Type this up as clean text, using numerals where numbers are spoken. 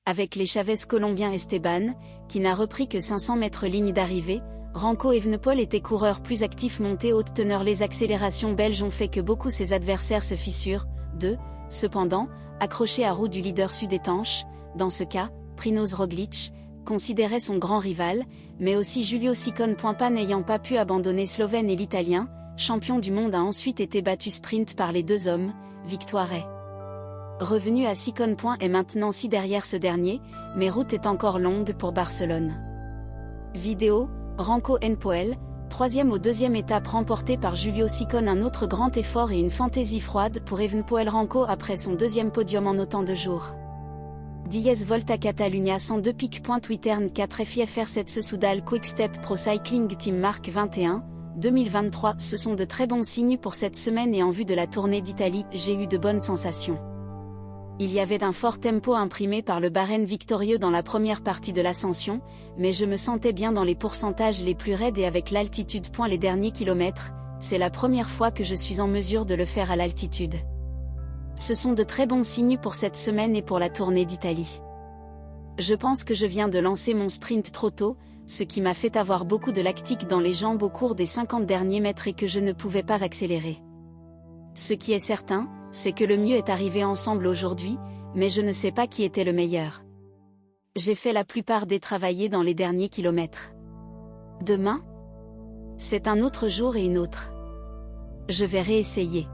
avec les Chavez colombiens Esteban, qui n'a repris que 500 mètres ligne d'arrivée, Remco Evenepoel était coureur plus actif monté haute teneur. Les accélérations belges ont fait que beaucoup ses adversaires se fissurent. Cependant, accroché à roue du leader sud-étanche, dans ce cas, Primož Roglič, considérait son grand rival, mais aussi Julio Sicone. Pas n'ayant pas pu abandonner Slovène et l'Italien, champion du monde, a ensuite été battu sprint par les deux hommes. Victoire est revenu à Sicone. Est maintenant 6 derrière ce dernier, mais route est encore longue pour Barcelone. Vidéo, Remco Evenepoel, 3e aux 2e étape remportée par Julio Sicone. Un autre grand effort et une fantaisie froide pour Evenepoel. Remco après son 2e podium en autant de jours. 10 Volta Catalunya 102 pic. Wittern 4 FIFR 7 Soudal Quick-Step Pro Cycling Team Marque 21, 2023. Ce sont de très bons signes pour cette semaine et en vue de la tournée d'Italie, j'ai eu de bonnes sensations. Il y avait un fort tempo imprimé par le Bahreïn victorieux dans la première partie de l'ascension, mais je me sentais bien dans les pourcentages les plus raides et avec l'altitude. Les derniers kilomètres, c'est la première fois que je suis en mesure de le faire à l'altitude. Ce sont de très bons signes pour cette semaine et pour la tournée d'Italie. Je pense que je viens de lancer mon sprint trop tôt, ce qui m'a fait avoir beaucoup de lactique dans les jambes au cours des 50 derniers mètres et que je ne pouvais pas accélérer. Ce qui est certain, c'est que le mieux est arrivé ensemble aujourd'hui, mais je ne sais pas qui était le meilleur. J'ai fait la plupart des travaillés dans les derniers kilomètres. Demain, c'est un autre jour et une autre. Je vais réessayer.